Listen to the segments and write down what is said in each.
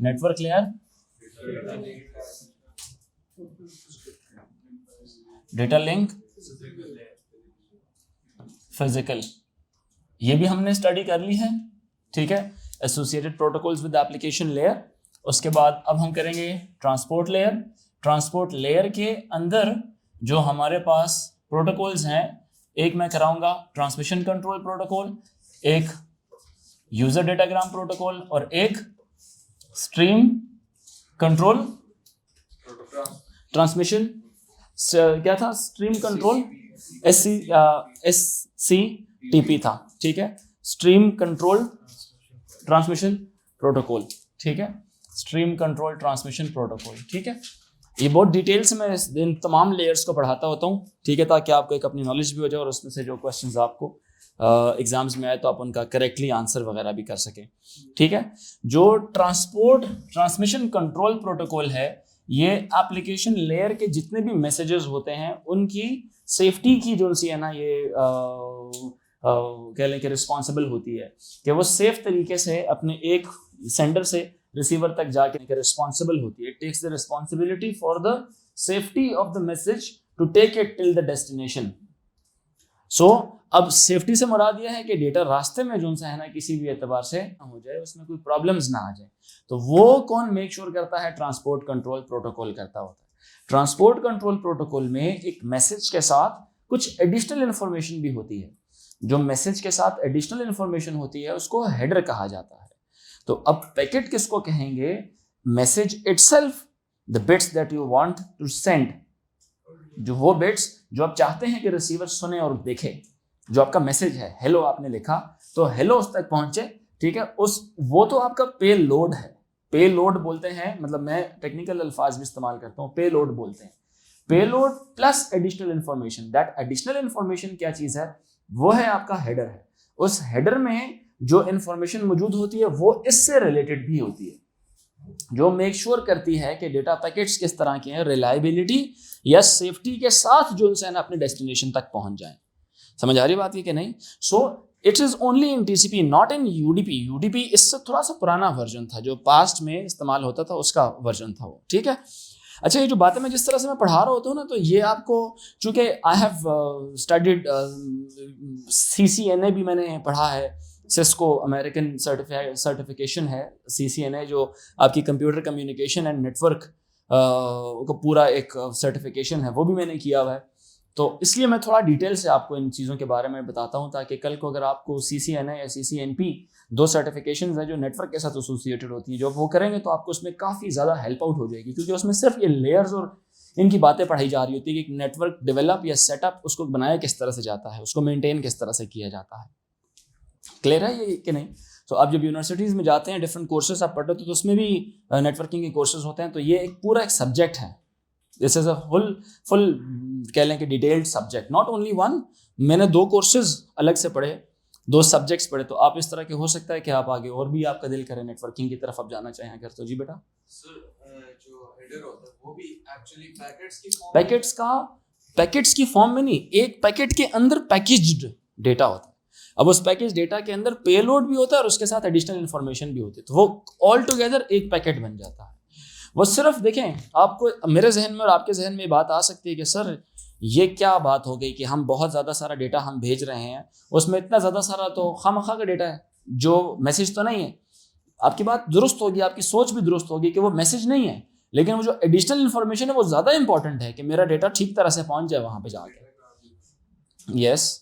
Network layer, data link, physical, ये भी हमने स्टडी कर ली है, ठीक है। Associated protocols with application layer. उसके बाद अब हम करेंगे ट्रांसपोर्ट लेयर। ट्रांसपोर्ट लेयर के अंदर जो हमारे पास प्रोटोकॉल्स हैं, एक मैं कराऊंगा ट्रांसमिशन कंट्रोल प्रोटोकॉल, एक यूजर डेटाग्राम प्रोटोकॉल और एक स्ट्रीम कंट्रोल ट्रांसमिशन, क्या था स्ट्रीम कंट्रोल, SCTP था, ठीक है। स्ट्रीम कंट्रोल ट्रांसमिशन प्रोटोकॉल, ठीक है, स्ट्रीम कंट्रोल ट्रांसमिशन प्रोटोकॉल, ठीक है। ये बहुत डिटेल से मैं इन तमाम लेयर्स को पढ़ाता होता हूँ, ठीक है, ताकि आपको एक अपनी नॉलेज भी हो जाए और उसमें से जो क्वेश्चंस आपको एग्जाम्स में आए तो आप उनका करेक्टली आंसर वगैरह भी कर सकें, ठीक है। जो ट्रांसपोर्ट ट्रांसमिशन कंट्रोल प्रोटोकॉल है, ये एप्लीकेशन लेयर के जितने भी मैसेजेस होते हैं उनकी सेफ्टी की जो सी है ना, ये कह लें कि रिस्पॉन्सिबल होती है कि वो सेफ तरीके से अपने एक सेंडर से रिसीवर तक जाके रिस्पॉन्सिबल होती है। It takes the responsibility for the safety of the message to take it till the destination. So अब सेफ्टी से मुराद यह है कि डेटा रास्ते में जो सा है ना किसी भी एतबार से हो जाए, उसमें कोई प्रॉब्लम्स ना आ जाए, तो वो कौन मेक श्योर करता है? ट्रांसपोर्ट कंट्रोल प्रोटोकॉल करता होता है। ट्रांसपोर्ट कंट्रोल प्रोटोकॉल में एक मैसेज के साथ कुछ एडिशनल इंफॉर्मेशन भी होती है। जो मैसेज के साथ एडिशनल इंफॉर्मेशन होती है उसको हेडर कहा जाता है। तो अब पैकेट किसको कहेंगे? Message itself, the bits that you want to send, जो वो बिट्स जो आप चाहते हैं कि रिसीवर सुने और देखे। जो आपका मैसेज है, हेलो आपने लिखा तो हेलो उस तक पहुंचे, ठीक है, वो तो आपका पे लोड है। पे लोड बोलते हैं, मतलब मैं टेक्निकल अल्फाज भी इस्तेमाल करता हूँ, पे लोड बोलते हैं। पे load plus additional information, that additional information क्या चीज है? वो है आपका हेडर है। उस हेडर में जो इंफॉर्मेशन मौजूद होती है वो इससे रिलेटेड भी होती है, जो मेक श्योर करती है कि डेटा पैकेट्स किस तरह के हैं, रिलायबिलिटी या सेफ्टी के साथ जो है ना अपने डेस्टिनेशन तक पहुंच जाएं। समझ आ रही बात है कि नहीं? सो it is only in TCP, not in UDP. UDP इससे थोड़ा सा पुराना वर्जन था, जो पास्ट में इस्तेमाल होता था उसका वर्जन था वो, ठीक है। अच्छा, ये जो बातें मैं जिस तरह से मैं पढ़ा रहा होता हूँ ना, तो ये आपको, चूंकि आई हैव स्टडीड CCNA भी मैंने पढ़ा है, सिस्को अमेरिकन सर्टिफिकेशन है CCNA, जो आपकी कंप्यूटर कम्युनिकेशन एंड नेटवर्क को पूरा एक सर्टिफिकेशन है, वो भी मैंने किया हुआ है। तो इसलिए मैं थोड़ा डिटेल से आपको इन चीज़ों के बारे में बताता हूँ, ताकि कल को अगर आपको CCNA या CCNP दो सर्टिफिकेशंस हैं जो नेटवर्क के साथ एसोसिएटेड होती हैं, जो वो करेंगे तो आपको उसमें काफ़ी ज़्यादा हेल्प आउट हो जाएगी, क्योंकि उसमें सिर्फ ये लेयर्स और इनकी बातें पढ़ाई जा रही होती है कि नेटवर्क डेवलप या सेटअप उसको बनाया किस तरह से जाता है, उसको मेनटेन किस तरह से किया जाता है। क्लियर है ये कि नहीं? तो आप जब यूनिवर्सिटीज़ में जाते हैं, डिफरेंट कोर्सेज आप पढ़ते हो, तो उसमें भी नेटवर्किंग के कोर्सेज होते हैं। तो ये एक पूरा एक सब्जेक्ट है, दिस इज अ फुल कह लें कि detailed subject, not only one. मैंने 2 कोर्सेज अलग से पढ़े, 2 सब्जेक्ट्स पढ़े। तो आप इस तरह के हो सकता है कि आप आगे और भी आपका दिल करे नेटवर्किंग की तरफ आप जाना चाहें अगर, तो जी बेटा। सर, जो हेडर होता है वो भी एक्चुअली पैकेट्स की फॉर्म में नहीं, एक पैकेट के अंदर पैकेज्ड डेटा होता है। अब उस पैकेज डेटा के अंदर पेलोड भी होता है और उसके साथ एडिशनल इंफॉर्मेशन भी होती है, तो वो ऑल टुगेदर एक पैकेट बन जाता है। वो सिर्फ देखें, आपको मेरे जहन में और आपके जहन में बात आ सकती है कि सर ये क्या बात हो गई कि हम बहुत ज़्यादा सारा डेटा हम भेज रहे हैं, उसमें इतना ज़्यादा सारा तो खामखा का डेटा है जो मैसेज तो नहीं है। आपकी बात दुरुस्त होगी, आपकी सोच भी दुरुस्त होगी कि वो मैसेज नहीं है, लेकिन वो जो एडिशनल इंफॉर्मेशन है वो ज़्यादा इंपॉर्टेंट है कि मेरा डेटा ठीक तरह से पहुँच जाए वहाँ पर जाके। यस,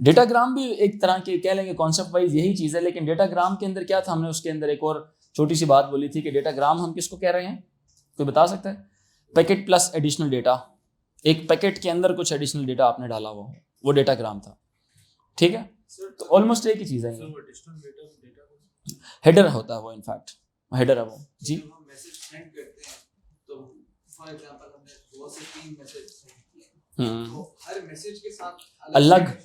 डेटाग्राम भी एक तरह के कह लेंगे कॉन्सेप्ट वाइज यही चीज़ है, लेकिन डेटाग्राम के अंदर क्या था, हमने उसके अंदर एक और छोटी सी बात बोली थी कि डेटाग्राम हम किसको कह रहे हैं, कोई बता सकता है? पैकेट प्लस एडिशनल डेटा, एक पैकेट के अंदर कुछ एडिशनल डेटा आपने डाला हुआ हो, वो डेटाग्राम था, ठीक है। तो ऑलमोस्ट एक ही चीज़ है, हेडर होता है वो, इनफैक्ट हेडर है वो जी। मैसेज सेंड करते हैं तो फॉर एग्जांपल हमने 2 से 3 मैसेज सेंड किए, तो हर मैसेज के साथ अलग,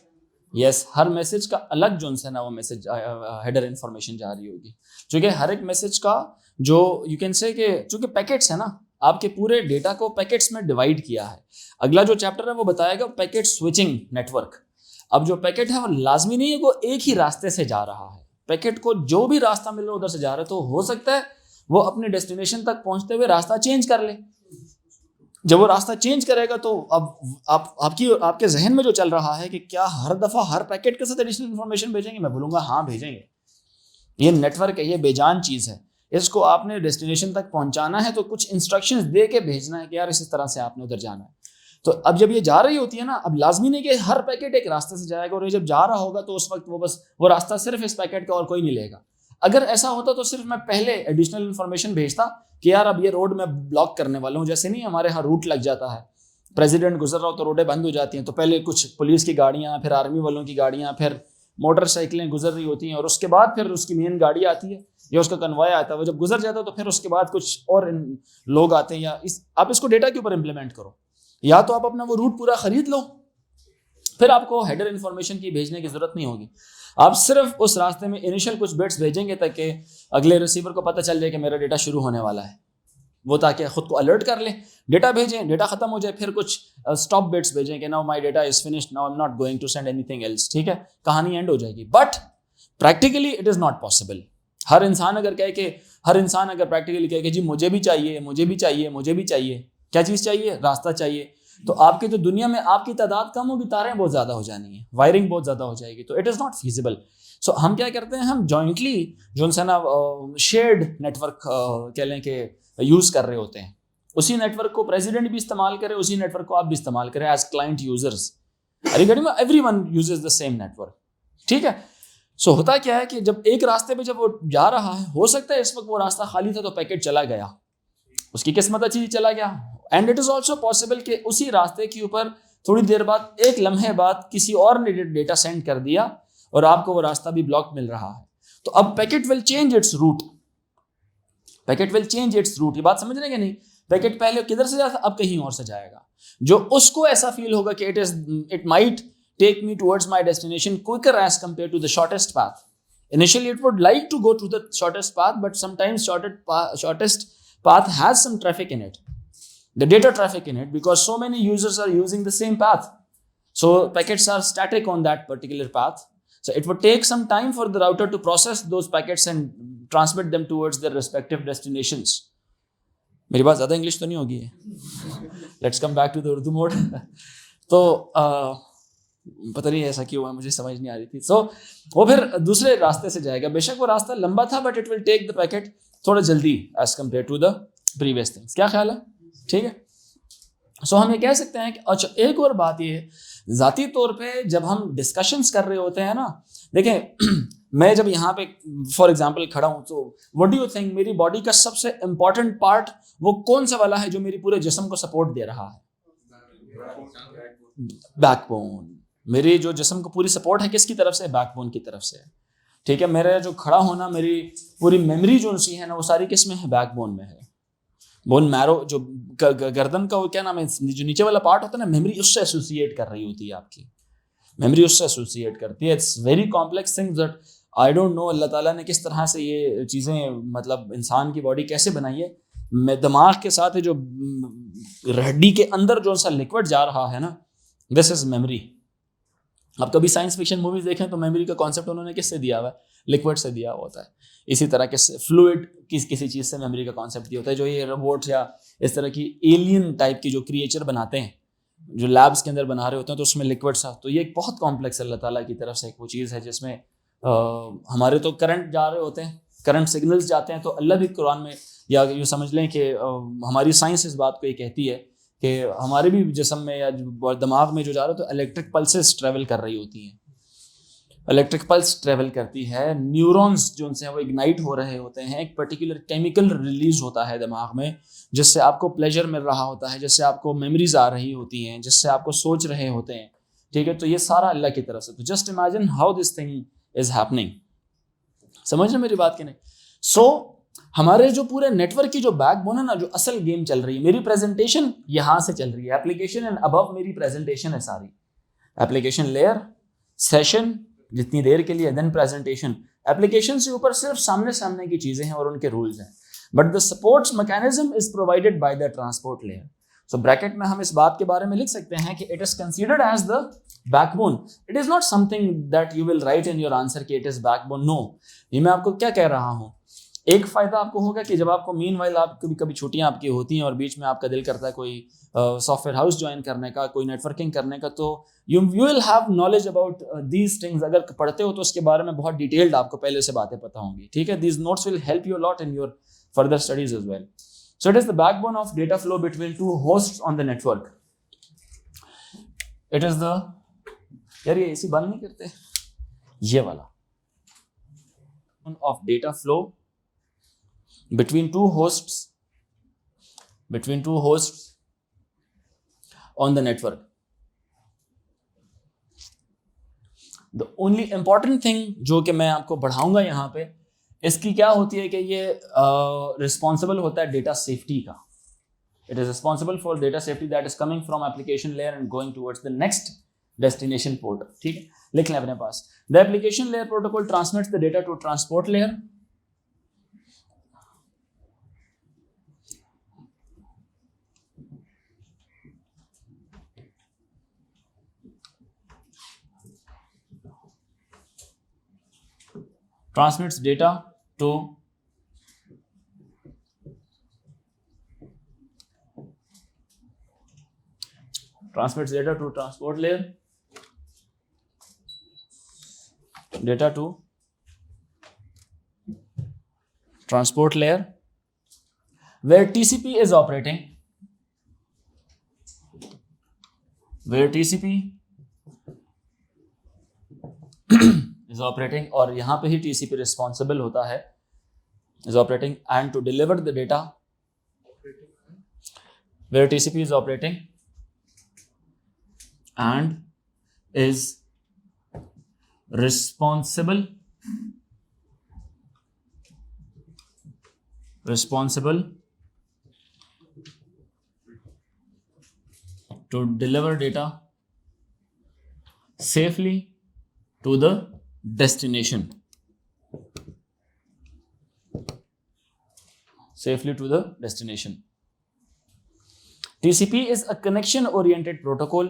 यस, हर मैसेज का अलग जो है ना वो मैसेज हेडर इंफॉर्मेशन जा रही होगी, क्योंकि हर एक मैसेज का जो यू कैन से कि चूंकि पैकेट्स है ना, आपके पूरे डेटा को पैकेट्स में डिवाइड किया है। अगला जो चैप्टर है वो बताएगा पैकेट स्विचिंग नेटवर्क। अब जो पैकेट है वो लाजमी नहीं है वो एक ही रास्ते से जा रहा है, पैकेट को जो भी रास्ता मिल रहा है उधर से जा रहा है। तो हो सकता है वो अपने डेस्टिनेशन तक पहुंचते हुए रास्ता चेंज कर ले। जब वो रास्ता चेंज करेगा तो अब आपके जहन में जो चल रहा है कि क्या हर दफ़ा हर पैकेट के साथ एडिशनल इन्फॉर्मेशन भेजेंगे, मैं बोलूँगा हाँ भेजेंगे। ये नेटवर्क है, ये बेजान चीज़ है, इसको आपने डेस्टिनेशन तक पहुंचाना है तो कुछ इंस्ट्रक्शंस दे के भेजना है कि यार इस तरह से आपने उधर जाना है। तो अब जब ये जा रही होती है ना, अब लाजमी नहीं कि हर पैकेट एक रास्ते से जाएगा, और ये जब जा रहा होगा तो उस वक्त वो रास्ता सिर्फ इस पैकेट का और कोई नहीं लेगा। अगर ऐसा होता तो सिर्फ मैं पहले एडिशनल इन्फॉर्मेशन भेजता कि यार अब ये रोड मैं ब्लॉक करने वाला हूँ। जैसे नहीं हमारे यहाँ रूट लग जाता है, प्रेसिडेंट गुजर रहा हो तो रोडें बंद हो जाती हैं, तो पहले कुछ पुलिस की गाड़ियाँ, फिर आर्मी वालों की गाड़ियाँ, फिर मोटरसाइकिलें गुजर रही होती हैं, और उसके बाद फिर उसकी मेन गाड़ी आती है या उसका कन्वॉय आता है। वो जब गुजर जाता है तो फिर उसके बाद कुछ और लोग आते हैं। या आप इसको डेटा के ऊपर इम्प्लीमेंट करो, या तो आप अपना वो रूट पूरा खरीद लो, फिर आपको हेडर इन्फॉर्मेशन की भेजने की जरूरत नहीं होगी। आप सिर्फ उस रास्ते में इनिशियल कुछ बिट्स भेजेंगे ताकि अगले रिसीवर को पता चल जाए कि मेरा डेटा शुरू होने वाला है, वो ताकि खुद को अलर्ट कर ले। डेटा भेजें, डेटा खत्म हो जाए, फिर कुछ स्टॉप बिट्स भेजें कि now my data is finished, now I am not going to send anything else. ठीक है, कहानी एंड हो जाएगी। But practically it is not possible. हर इंसान अगर प्रैक्टिकली कहे कि जी मुझे भी चाहिए, मुझे भी चाहिए, मुझे भी चाहिए, क्या चीज़ चाहिए? रास्ता चाहिए, तो आपकी तो दुनिया में आपकी तादाद कम होगी, तारें बहुत ज़्यादा हो जानी है, वायरिंग बहुत ज़्यादा हो जाएगी, तो इट इज़ नॉट फीजिबल। सो हम क्या करते हैं, हम जॉइंटली जो उनसे ना शेयर्ड नेटवर्क कह लें कि यूज़ कर रहे होते हैं। उसी नेटवर्क को प्रेसिडेंट भी इस्तेमाल करे, उसी नेटवर्क को आप भी इस्तेमाल करें as client users. Everyone uses the same network. ठीक है, सो होता क्या है कि जब एक रास्ते पे जब वो जा रहा है, हो सकता है इस वक्त वो रास्ता खाली था तो पैकेट चला गया, उसकी किस्मत अच्छी चला गया। And it is also possible कि उसी रास्ते के ऊपर थोड़ी देर बाद, एक लम्हे बाद किसी और ने डेटा सेंड कर दिया और आपको वो रास्ता भी ब्लॉक मिल रहा है। तो अब packet will change its route, packet will change its route. ये बात समझ रहे हैं कि नहीं? पैकेट पहले किधर से जाता, अब कहीं और से जाएगा। जो उसको ऐसा फील होगा कि it might take me towards my destination quicker as compared to the shortest path. Initially, it would like to go to the shortest path, but sometimes shortest path has some traffic in it, the data traffic in it, because so many users are using the same path. So packets are static on that particular path. So it would take some time for the router to process those packets and transmit them towards their respective destinations. मेरी बात ज़्यादा English तो नहीं होगी? Let's come back to the Urdu mode. तो पता नहीं ऐसा क्यों हुआ, मुझे समझ नहीं आ रही थी। सो वो फिर दूसरे रास्ते से जाएगा, बेशक वो रास्ता लंबा था, but it will take the packet थोड़ा जल्दी as compare to the previous things. क्या ख्याल है? ठीक है, सो हम ये कह सकते हैं कि अच्छा, एक और बात ये है, ज़ाती तौर पे जब हम डिस्कशंस कर रहे होते हैं ना, देखें मैं जब यहाँ पे फॉर एग्जांपल खड़ा हूँ, तो व्हाट डू यू थिंक मेरी बॉडी का सबसे इम्पॉर्टेंट पार्ट वो कौन सा वाला है जो मेरी पूरे जिस्म को सपोर्ट दे रहा है? बैकबोन। मेरी जो जिस्म को पूरी सपोर्ट है किसकी तरफ से? बैकबोन की तरफ से। ठीक है, मेरा जो खड़ा होना, मेरी पूरी मेमोरी जो सी है ना, वो सारी किस में है? बैकबोन में है। बोन मैरो जो गर्दन का वो क्या नाम है, जो नीचे वाला पार्ट होता है ना, मेमोरी उससे एसोसिएट कर रही होती है, आपकी मेमोरी उससे एसोसिएट करती है। It's very complex things that I don't know Allah ताला ने किस तरह से ये चीज़ें, मतलब इंसान की बॉडी कैसे बनाई है। दिमाग के साथ जो हड्डी के अंदर जो सा लिक्विड जा रहा है ना, दिस इज मेमोरी। अब कभी साइंस फिक्शन मूवीज देखें तो मेमोरी का कॉन्सेप्ट उन्होंने किससे दिया हुआ है? लिक्विड से दिया हुआ होता है। इसी तरह के फ्लूइड किसी चीज़ से मेमोरी का कॉन्सेप्ट दिया होता है। जो ये रोबोट्स या इस तरह की एलियन टाइप की जो क्रिएचर बनाते हैं, जो लैब्स के अंदर बना रहे होते हैं, तो उसमें लिक्विड सा, तो ये एक बहुत कॉम्प्लेक्स अल्लाह ताला की तरफ से एक वो चीज़ है जिसमें हमारे तो करंट जा रहे होते हैं, करंट सिग्नल्स जाते हैं, तो अल्लाह भी कुरान में, या यूँ समझ लें कि हमारी साइंस इस बात को ये कहती है कि हमारे भी जिस्म में या दिमाग में जो जा रहा है, तो इलेक्ट्रिक पल्सेस ट्रैवल कर रही होती हैं। इलेक्ट्रिक पल्स ट्रैवल करती है, न्यूरॉन्स जो उनसे वो इग्नाइट हो रहे होते हैं, एक पर्टिकुलर केमिकल रिलीज होता है दिमाग में, जिससे आपको प्लेजर मिल रहा होता है, जिससे आपको मेमोरीज आ रही होती हैं, जिससे आपको सोच रहे होते हैं। ठीक है, तो ये सारा अल्लाह की तरफ से। तो just imagine how this thing is happening. समझ रहे मेरी बात कि नहीं? सो हमारे जो पूरे नेटवर्क की जो बैकबोन है ना, जो असल गेम चल रही है, मेरी प्रेजेंटेशन यहाँ से चल रही है, एप्लीकेशन एंड अबव मेरी प्रेजेंटेशन है सारी। एप्लीकेशन लेयर, सेशन जितनी देर के लिए, देन प्रेजेंटेशन। एप्लीकेशन से ऊपर सिर्फ सामने सामने की चीज़ें हैं और उनके रूल्स हैं, but the supports mechanism is provided by the transport layer. So bracket में हम इस बात के बारे में लिख सकते हैं कि it is considered as the backbone. It is not something that you will write in your answer कि इट इज बैकबोन। नो, ये मैं आपको क्या कह रहा हूँ एक फायदा आपको होगा कि जब आपको मीनवाइल आप कभी कभी छुट्टियां आपकी होती हैं और बीच में आपका दिल करता है कोई सॉफ्टवेयर हाउस ज्वाइन करने का, कोई नेटवर्किंग करने का, तो you will have knowledge about these things. अगर पढ़ते हो तो उसके बारे में बहुत डिटेल्ड आपको पहले से बातें पता होंगी, ठीक है। These notes will help you lot in your further studies as well. So it is the backbone of data flow between two hosts on the network. It is the, यार ये एसी बंद नहीं करते, ये वाला of data flow between two hosts on the network. The only important thing जो कि मैं आपको बढ़ाऊंगा यहाँ पे, इसकी क्या होती है कि ये रिस्पॉन्सिबल होता है डेटा सेफ्टी का। It is responsible for data safety that is coming from application layer and going towards the next destination port, ठीक है। लिख लें अपने पास, the application layer protocol transmits the data to transport layer, transmits data to transport layer, data to transport layer, where TCP is operating, और यहां पे ही TCP responsible होता है, is operating and to deliver the data, where TCP is operating and is responsible to deliver data safely to the destination. TCP is a connection oriented protocol.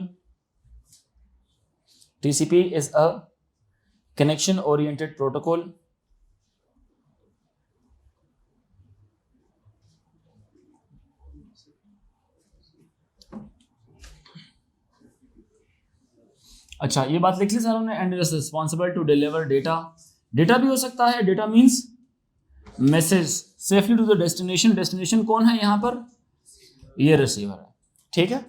अच्छा, ये बात लिख ली सर हमने, and is responsible to deliver data. Data भी हो सकता है, data means message, safely to the destination. Destination कौन है यहाँ पर? ये रिसीवर है, ठीक है।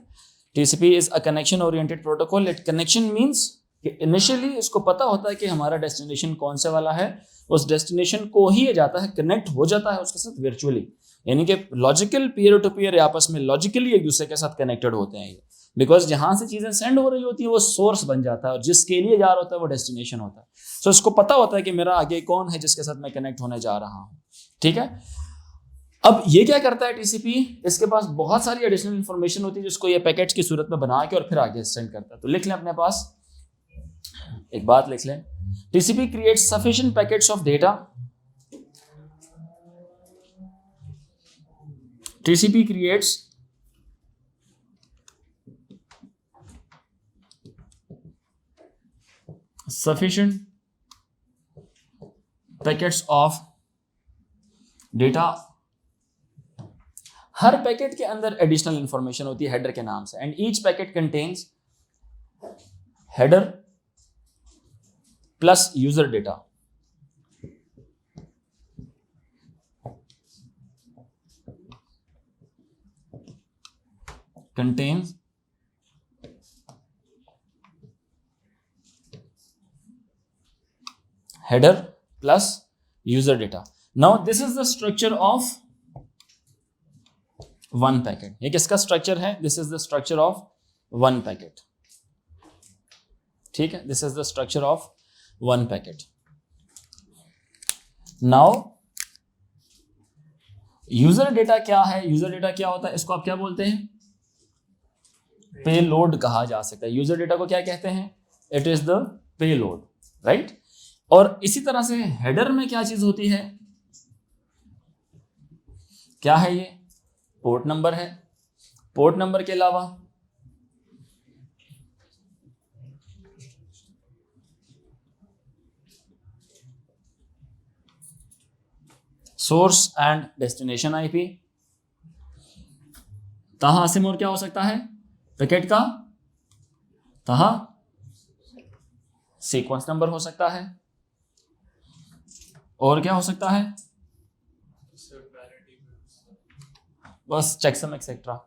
TCP is a connection oriented protocol. It connection means कि इनिशियली इसको पता होता है कि हमारा डेस्टिनेशन कौन से वाला है, उस डेस्टिनेशन को ही ये जाता है, कनेक्ट हो जाता है उसके साथ वर्चुअली, यानी कि लॉजिकल पीयर टू पीयर आपस में लॉजिकली एक दूसरे के साथ कनेक्टेड होते हैं ये, बिकॉज जहां से चीजें सेंड हो रही होती है वो सोर्स बन जाता है और जिसके लिए जा रहा होता है वो डेस्टिनेशन होता है। सो इसको पता होता है कि मेरा आगे कौन है जिसके साथ मैं कनेक्ट होने जा रहा हूं, ठीक है। अब ये क्या करता है TCP, इसके पास बहुत सारी एडिशनल इंफॉर्मेशन होती है जिसको ये पैकेट्स की सूरत में बना के और फिर आगे सेंड करता है। तो लिख लें अपने पास, एक बात लिख लें, TCP creates sufficient packets of data. TCP creates sufficient packets of data. Her packet के अंदर एडिशनल इंफॉर्मेशन होती है हेडर के नाम से, and each packet contains header plus user data. Contains header plus user data. Now this is the structure of one packet. ये किसका structure है? This is the structure of one packet. ठीक है, this is the structure of one packet. Now user data क्या है? user data क्या होता है? इसको आप क्या बोलते हैं? पेलोड कहा जा सकता है। यूजर डेटा को क्या कहते हैं? It is the payload, right. और इसी तरह से हेडर में क्या चीज होती है? क्या है ये? पोर्ट नंबर है। पोर्ट नंबर के अलावा सोर्स एंड डेस्टिनेशन आईपी। तहा सिम और क्या हो सकता है पैकेट का, तहा सीक्वेंस नंबर हो सकता है, और क्या हो सकता है, बस चेकसम एक्सेट्रा।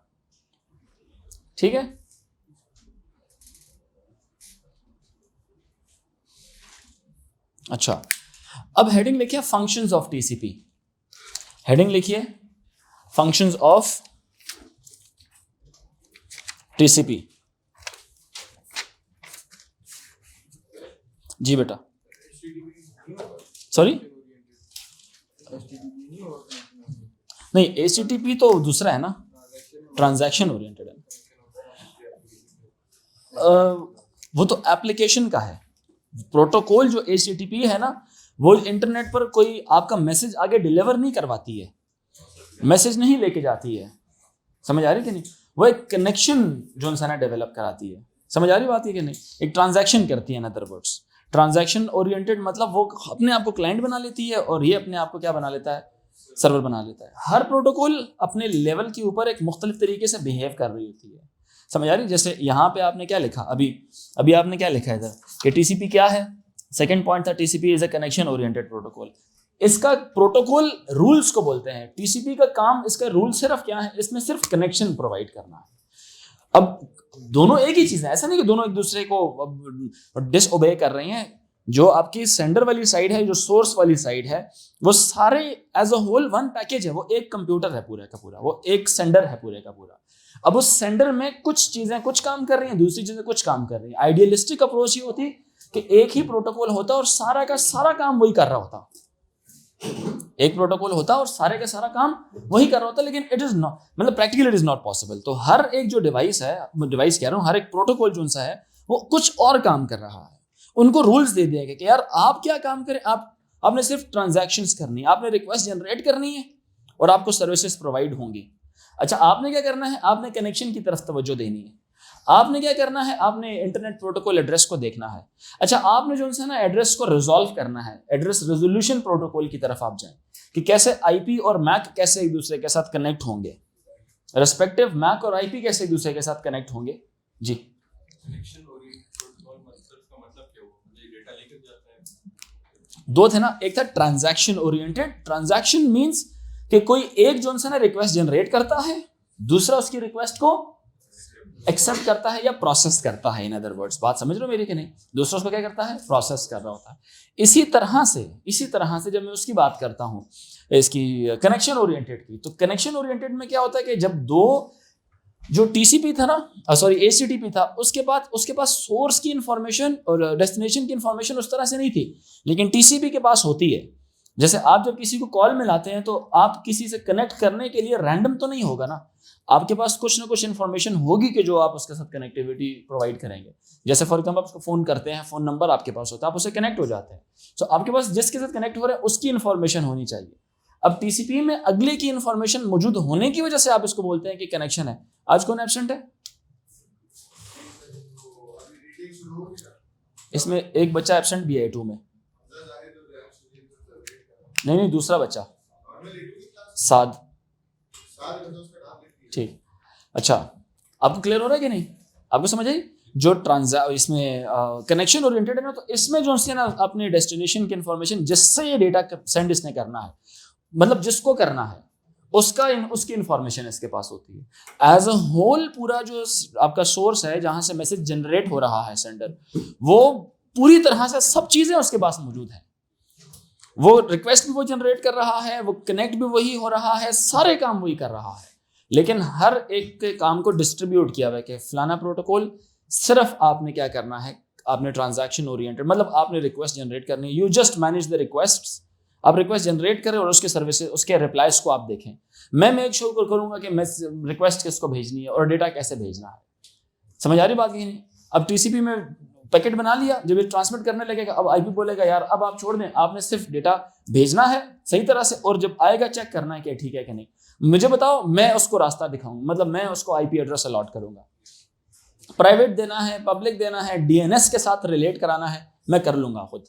ठीक है, अच्छा अब हेडिंग लिखिए फंक्शंस ऑफ टीसीपी। हेडिंग लिखिए फंक्शंस ऑफ टीसीपी। जी बेटा, सॉरी नहीं, एचटीटीपी तो दूसरा है ना, ट्रांजैक्शन ओरिएंटेड है। वो तो एप्लीकेशन का है। प्रोटोकॉल जो एचटीटीपी है ना, वो इंटरनेट पर कोई आपका मैसेज आगे डिलीवर नहीं करवाती है, मैसेज नहीं लेके जाती है, समझ आ रही कि नहीं। वो एक कनेक्शन जो इंसान डेवलप कराती है, समझ आ रही बात है कि नहीं। एक ट्रांजैक्शन करती है, in other words transaction oriented मतलब वो अपने आप को क्लाइंट बना लेती है और ये अपने आप को क्या बना लेता है, सर्वर बना लेता है। हर प्रोटोकॉल अपने लेवल के ऊपर एक मुख्तलिफ तरीके से बिहेव कर रही होती है, समझ आ रही। जैसे यहाँ पे आपने क्या लिखा, अभी आपने क्या लिखा है इधर कि टीसीपी क्या है, सेकंड पॉइंट था TCP is a connection oriented protocol. इसका प्रोटोकॉल रूल्स को बोलते हैं। टीसीपी का काम, इसका रूल सिर्फ क्या है, इसमें सिर्फ कनेक्शन प्रोवाइड करना है। अब दोनों एक ही चीज है, ऐसा नहीं कि दोनों एक दूसरे को डिसओबे कर रही हैं। जो आपकी सेंडर वाली साइड है, जो सोर्स वाली साइड है, वो सारे as a whole one package है। वो एक कंप्यूटर है पूरा का पूरा, वो एक सेंडर है पूरे का पूरा। अब उस सेंडर में कुछ चीजें कुछ काम कर रही हैं, दूसरी चीजें कुछ काम कर रही हैं। आइडियलिस्टिक अप्रोच ये होती कि एक ही प्रोटोकॉल होता और सारा का सारा काम वही कर रहा होता। एक प्रोटोकॉल होता और सारे का सारा काम वही कर रहा होता, लेकिन इट इज नॉट, मतलब practically it is not possible. तो हर एक जो डिवाइस है, डिवाइस कह रहा हूं, हर एक प्रोटोकॉल जो सा है वो कुछ और काम कर रहा है। उनको रूल्स दे दिए गए कि यार आप क्या काम करें, आपने सिर्फ ट्रांजैक्शंस करनी है, आपने रिक्वेस्ट जनरेट करनी है और आपको सर्विसेज प्रोवाइड होंगी। अच्छा, आपने क्या करना है, आपने कनेक्शन की तरफ तवज्जो देनी है। आपने क्या करना है, आपने इंटरनेट प्रोटोकॉल एड्रेस को देखना है। अच्छा, आपने जो है ना एड्रेस को रिजॉल्व करना है, एड्रेस रेजोल्यूशन प्रोटोकॉल की तरफ आप जाएं कि कैसे आईपी और मैक कैसे एक दूसरे के साथ कनेक्ट होंगे, रेस्पेक्टिव मैक और आईपी कैसे एक दूसरे के साथ कनेक्ट होंगे। जी, कनेक्शन ओरिएंटेड प्रोटोकॉल मतलब क्या हुआ, ये डेटा लेकर जाता है। दो थे ना, एक था ट्रांजैक्शन ओरिएंटेड। ट्रांजैक्शन मींस कि कोई एक जो है ना रिक्वेस्ट जनरेट करता है, दूसरा उसकी रिक्वेस्ट को एक्सेप्ट करता है या प्रोसेस करता है। इन अदर वर्ड्स, बात समझ रहे हो मेरी कि नहीं। दूसरा उसको क्या करता है, प्रोसेस कर रहा होता है। इसी तरह से जब मैं उसकी बात करता हूँ इसकी कनेक्शन ओरिएंटेड की, तो कनेक्शन ओरिएंटेड में क्या होता है कि जब दो जो टीसीपी था ना, सॉरी एचटीटीपी था, उसके पास सोर्स की इंफॉर्मेशन और डेस्टिनेशन की इंफॉर्मेशन उस तरह से नहीं थी, लेकिन टीसीपी के पास होती है। जैसे आप जब किसी को कॉल मिलाते हैं तो आप किसी से कनेक्ट करने के लिए रैंडम तो नहीं होगा ना, आपके पास कुछ ना कुछ इन्फॉर्मेशन होगी कि जो आप उसके साथ कनेक्टिविटी प्रोवाइड करेंगे। जैसे फॉर एग्जाम्पल आप उसको फोन करते हैं, फोन नंबर आपके पास होता है, आप उससे कनेक्ट हो जाते हैं, तो आपके पास जिसके साथ कनेक्ट हो रहे हैं उसकी इन्फॉर्मेशन होनी चाहिए। अब टीसीपी में अगले की इन्फॉर्मेशन मौजूद होने की वजह से आप इसको बोलते हैं कि कनेक्शन है। आज कौन एब्सेंट है इसमें? एक बच्चा एब्सेंट भी है A2 में। नहीं, दूसरा बच्चा साद। ठीक, अच्छा आपको क्लियर हो रहा है कि नहीं, आपको समझ आई? जो इसमें कनेक्शन ओरिएंटेड है ना, तो इसमें जो है ना अपने डेस्टिनेशन की इंफॉर्मेशन जिससे ये डेटा सेंड इसने करना है, मतलब जिसको करना है उसकी इंफॉर्मेशन इसके पास होती है। एज अ होल पूरा जो आपका सोर्स है जहां से मैसेज जनरेट हो रहा है सेंडर, वो पूरी तरह से सब चीजें उसके पास मौजूद है। वो रिक्वेस्ट भी वो जनरेट कर रहा है, वो कनेक्ट भी वही हो रहा है, सारे काम वही कर रहा है, लेकिन हर एक के काम को डिस्ट्रीब्यूट किया हुआ है कि फलाना प्रोटोकॉल सिर्फ आपने क्या करना है, आपने ट्रांजैक्शन ओरिएंटेड, मतलब आपने रिक्वेस्ट जनरेट करनी है। You just manage the requests. आप रिक्वेस्ट जनरेट करें और उसके सर्विसेज, उसके रिप्लाईज को आप देखें। मैं मेक श्योर करूंगा कि मैं रिक्वेस्ट किसको भेजनी है और डेटा कैसे भेजना है। समझ आ रही बात की नहीं? अब टीसीपी में पैकेट बना लिया, जब ये ट्रांसमिट करने लगेगा, अब आईपी बोलेगा यार अब आप छोड़ दें, आपने सिर्फ डेटा भेजना है सही तरह से, और जब आएगा चेक करना है कि ठीक है कि नहीं। मुझे बताओ, मैं उसको रास्ता दिखाऊं, मतलब मैं उसको आईपी एड्रेस अलॉट करूंगा। प्राइवेट देना है, पब्लिक देना है, डीएनएस के साथ रिलेट कराना है, मैं कर लूंगा खुद।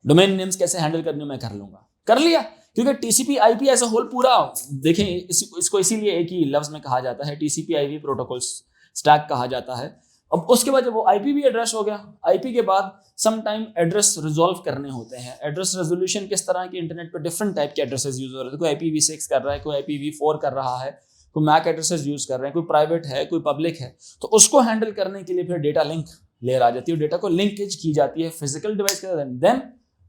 डोमेन नेम्स कैसे हैंडल करने मैं कर लूंगा। कर लिया, क्योंकि TCP IP as a whole पूरा देखें, इसको इसीलिए एक ही लफ्ज में कहा जाता है, टीसीपी आईपी प्रोटोकॉल स्टैक कहा जाता है। अब उसके बाद जब वो आईपी भी एड्रेस हो गया, आईपी के बाद सम टाइम एड्रेस रिजॉल्व करने होते हैं। एड्रेस रेजोल्यूशन किस तरह की, इंटरनेट पर डिफरेंट टाइप के एड्रेसेस यूज हो रहे हैं, कोई IPv6 कर रहा है, कोई IPv4 कर रहा है, कोई मैक एड्रेसेस यूज कर रहे हैं, कोई प्राइवेट है, कोई पब्लिक है। तो उसको हैंडल करने के लिए फिर डेटा लिंक लेयर आ जाती है, डेटा को लिंकेज की जाती है फिजिकल डिवाइस के साथ, देन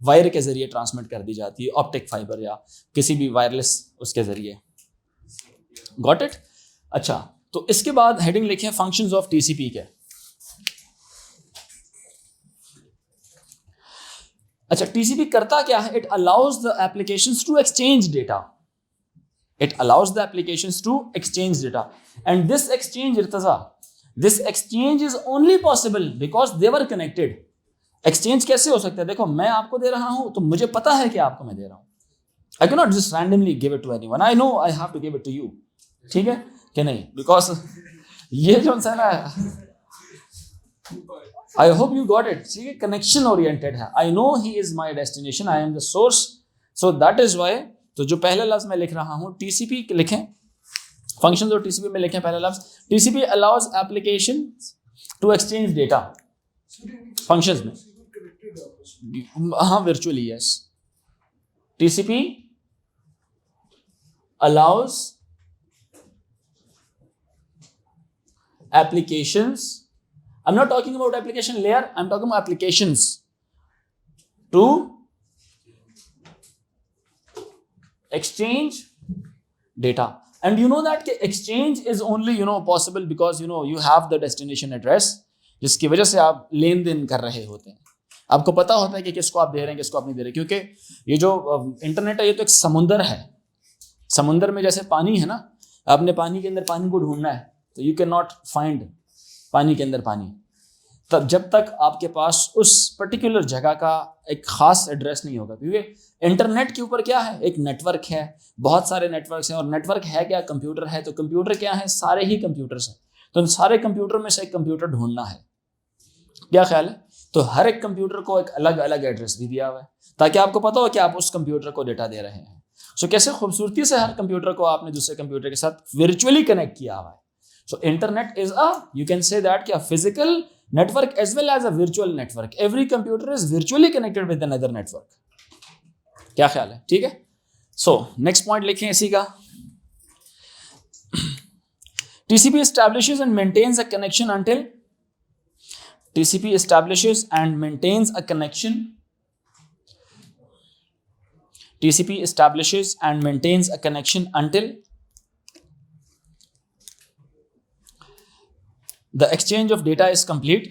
वायर के जरिए ट्रांसमिट कर दी जाती है, ऑप्टिक फाइबर या किसी भी वायरलेस उसके जरिए। Got it? अच्छा, तो इसके बाद हेडिंग लिखे फंक्शंस ऑफ टीसीपी के। अच्छा, टीसीपी करता क्या है? It allows the applications to exchange data. It allows the applications to exchange data, and this exchange, Irtaza, this exchange is only possible because they were connected. Exchange कैसे हो सकता है? देखो, मैं आपको दे रहा हूं तो मुझे पता है कि आपको मैं दे रहा हूं। I cannot just randomly give it to anyone. I know I have to give it to you. ठीक है कि नहीं? Because ये जो है ना, I hope you got it. ठीक है, connection oriented है। I know he is my destination. I am the source. So that is why, तो जो पहला लफ्ज मैं लिख रहा हूं टीसीपी लिखें, फंक्शंस और टीसीपी में लिखें पहला लफ्ज। TCP allows application to exchange data. Functions में हाँ, virtually yes. TCP allows applications, I am not talking about application layer, I am talking about applications to exchange data. And you know that exchange is only possible because you have the destination address, जिसकी वजह से आप लेन then कर रहे होते हैं। आपको पता होता है कि किसको आप दे रहे हैं, किसको आप नहीं दे रहे, क्योंकि ये जो इंटरनेट है ये तो एक समुंदर है। समुंदर में जैसे पानी है ना, आपने पानी के अंदर पानी को ढूंढना है तो यू कैन नॉट फाइंड पानी के अंदर पानी, तब जब तक आपके पास उस पर्टिकुलर जगह का एक खास एड्रेस नहीं होगा। क्योंकि इंटरनेट के ऊपर क्या है, एक नेटवर्क है, बहुत सारे नेटवर्क्स हैं, और नेटवर्क है क्या, कंप्यूटर है। तो कंप्यूटर क्या है, सारे ही कंप्यूटर्स हैं। तो उन सारे कंप्यूटर में से एक कंप्यूटर ढूंढना है, क्या ख्याल है? तो हर एक कंप्यूटर को एक अलग अलग एड्रेस भी दिया हुआ है ताकि आपको पता हो कि आप उस कंप्यूटर को डेटा दे रहे हैं। सो कैसे खूबसूरती से हर कंप्यूटर को आपने दूसरे कंप्यूटर के साथ वर्चुअली कनेक्ट किया हुआ है। So internet is you can say that क्या, physical network as well as a virtual network. Every computer is virtually connected with another network. क्या ख्याल है? ठीक है। So next point लिखें इसी का। TCP establishes and maintains a connection until TCP establishes and maintains a connection. TCP establishes and maintains a connection until the exchange of data is complete.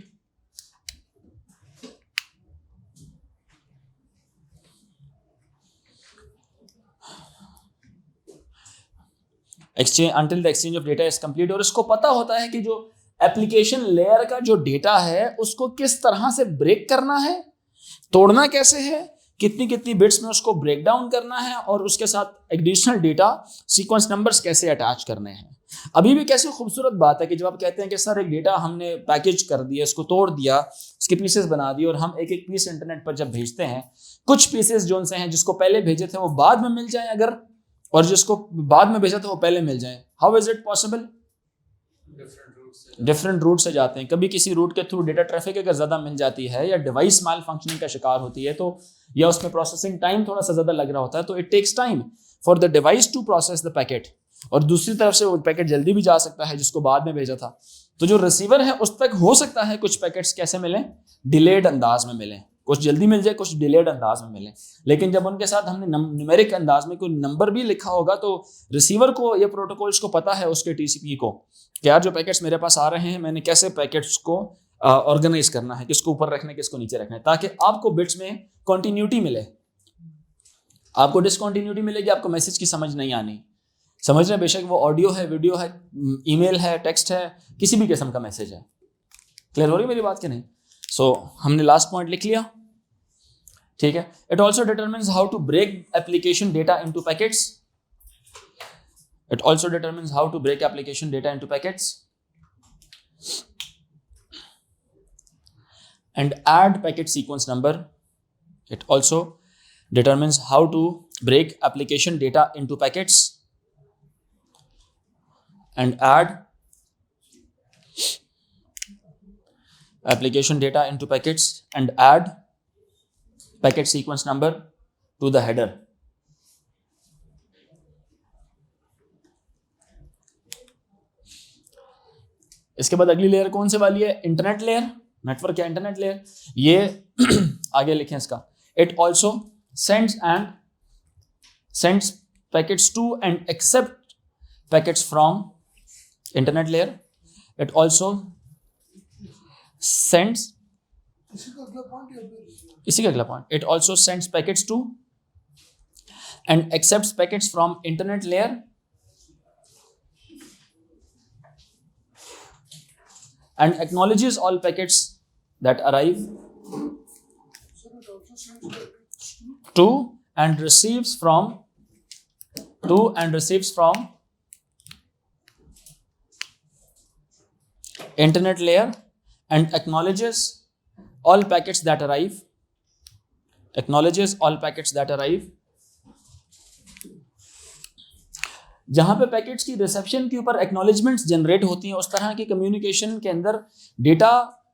Until the exchange of data is complete, और इसको पता होता है कि जो application layer का जो data है उसको किस तरह से ब्रेक करना है, तोड़ना कैसे है, कितनी कितनी बिट्स में उसको ब्रेक डाउन करना है, और उसके साथ एडिशनल डेटा सीक्वेंस नंबर्स कैसे अटैच करने हैं। अभी भी कैसी खूबसूरत बात है कि जब आप कहते हैं कि सर एक डेटा हमने पैकेज कर दिया, इसको तोड़ दिया, इसके पीसेस बना दिए, और हम एक एक पीस इंटरनेट पर जब भेजते हैं, कुछ पीसेस जो से हैं जिसको पहले भेजे थे वो बाद में मिल जाए अगर, और जिसको बाद में भेजा था वो पहले मिल जाए। How is it possible? Different route से जाते हैं। कभी किसी रूट के थ्रू डेटा ट्रैफिक अगर ज़्यादा मिल जाती है या डिवाइस माल फंक्शनिंग का शिकार होती है तो, या उसमें प्रोसेसिंग टाइम थोड़ा सा ज़्यादा लग रहा होता है, तो it takes time for the device to process the packet, और दूसरी तरफ से वो पैकेट जल्दी भी जा सकता है जिसको बाद में भेजा था। तो जो रिसीवर है उस तक हो सकता है कुछ पैकेट्स कैसे मिलें, डिलेड अंदाज में मिलें, कुछ जल्दी मिल जाए, कुछ डिलेड अंदाज में मिले। लेकिन जब उनके साथ हमने न्यूमेरिक अंदाज में कोई नंबर भी लिखा होगा तो रिसीवर को या प्रोटोकॉल्स को पता है उसके टीसीपी को कि यार जो पैकेट्स मेरे पास आ रहे हैं मैंने कैसे पैकेट्स को ऑर्गेनाइज करना है, किसको ऊपर रखना है, किसको नीचे रखना है, ताकि आपको बिट्स में कॉन्टिन्यूटी मिले। आपको डिसकॉन्टिन्यूटी मिलेगी, आपको मैसेज की समझ नहीं आनी। समझ रहे, बेशक वो ऑडियो है, वीडियो है, ईमेल है, टेक्स्ट है, किसी भी किस्म का मैसेज है। क्लियर हो रही मेरी बात कि नहीं? सो हमने लास्ट पॉइंट लिख लिया, ठीक है। It also determines how to break application data into packets. It also determines how to break application data into packets and add packet sequence number. It also determines how to break application data into packets and add application data into packets and add packet sequence number to the header. इसके बाद अगली layer कौन सी वाली है? Internet layer, network या internet layer. ये आगे लिखें इसका. It also sends packets to and accept packets from internet layer. It also sends इसी का अगला point. It also sends packets to and accepts packets from internet layer and acknowledges all packets that arrive to and receives from internet layer and acknowledges all packets that arrive जहां पे packets की reception के ऊपर acknowledgements generate होती हैं, उस तरह की कम्युनिकेशन के अंदर डेटा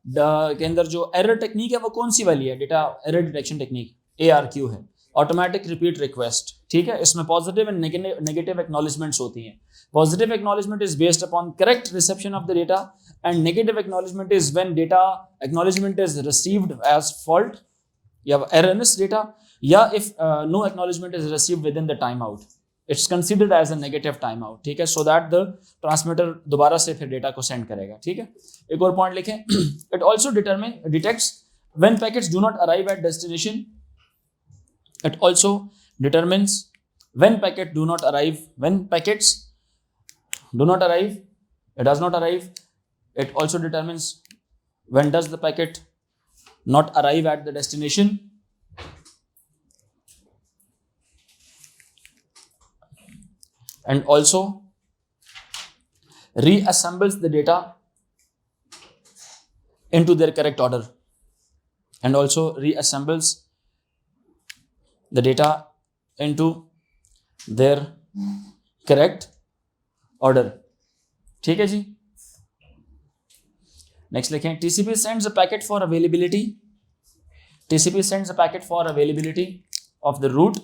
के अंदर जो एरर टेक्निक है वो कौन सी वाली है? Data error detection technique ARQ है, ऑटोमेटिक रिपीट रिक्वेस्ट. ठीक है, इसमें पॉजिटिव एंड नेगेटिव एक्नॉलेजमेंट्स होती हैं. Positive acknowledgement is based upon correct reception of the data and negative acknowledgement is when data acknowledgement is received as fault या erroneous data, या if no acknowledgement is received within the time out, it's considered as a negative time out. ठीक है, so that the transmitter दोबारा से फिर data को send करेगा. ठीक है, एक और पॉइंट लिखें. It also detects when packets do not arrive at destination. It also determines when packets do not arrive. When packets do not arrive, it does not arrive. It also determines when does the packet not arrive at the destination. And also reassembles the data into their correct order. And also reassembles the data into their correct order. ठीक है जी. Next लिखें. TCP sends a packet for availability. TCP sends a packet for availability of the route.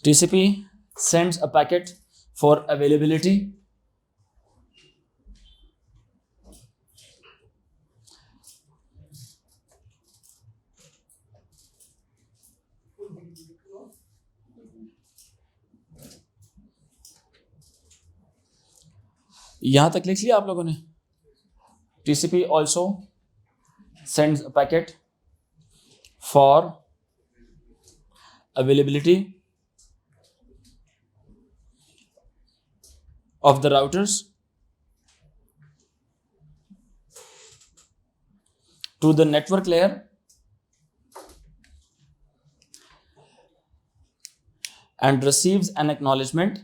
TCP sends a packet for availability यहां तक लिख लिया आप लोगों ने? TCP also sends a packet for availability of the routers to the network layer and receives an acknowledgement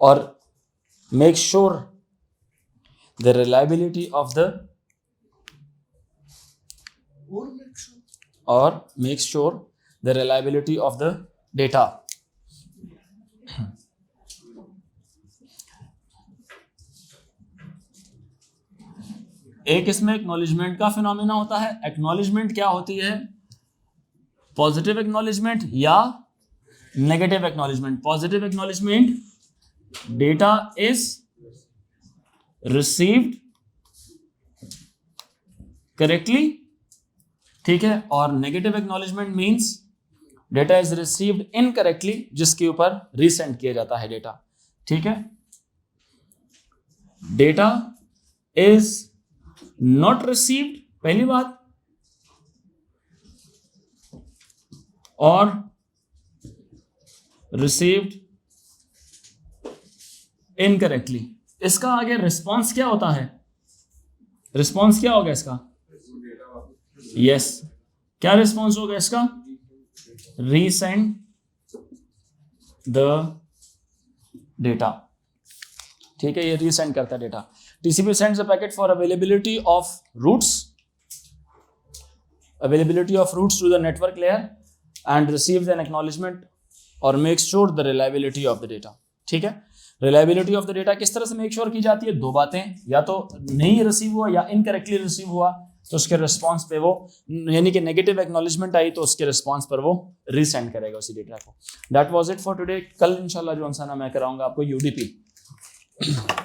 or make sure the reliability of the data. एक इसमें acknowledgement का फिनोमिना होता है. एक्नॉलेजमेंट क्या होती है? पॉजिटिव एक्नॉलेजमेंट या negative acknowledgement. Positive acknowledgement, data is received correctly. ठीक है, और negative acknowledgement means data is received incorrectly, जिसके ऊपर रीसेंड किया जाता है डेटा. ठीक है, डेटा इज नॉट रिसीव्ड पहली बात, और रिसीव्ड इनकरेक्टली. इसका आगे रिस्पॉन्स क्या होता है? रिस्पॉन्स क्या होगा इसका? यस, क्या रिस्पॉन्स होगा इसका? रीसेंड द डेटा, ठीक है, ये रीसेंड करता है डेटा। TCP sends the packet for availability of routes to the network layer and receives an acknowledgement or makes sure the reliability of the data, ठीक है। reliability of the data किस तरह से make sure की जाती है? दो बातें, या तो नहीं रिसीव हुआ या इनकरेक्टली रिसीव हुआ तो उसके रिस्पॉन्स पे वो, यानी कि नेगेटिव एक्नॉलेजमेंट आई तो उसके रिस्पॉन्स पर वो रीसेंड करेगा उसी डेटा को। That was it for today. कल इंशाल्लाह जो आंसर मैं कराऊंगा आपको यूडीपी।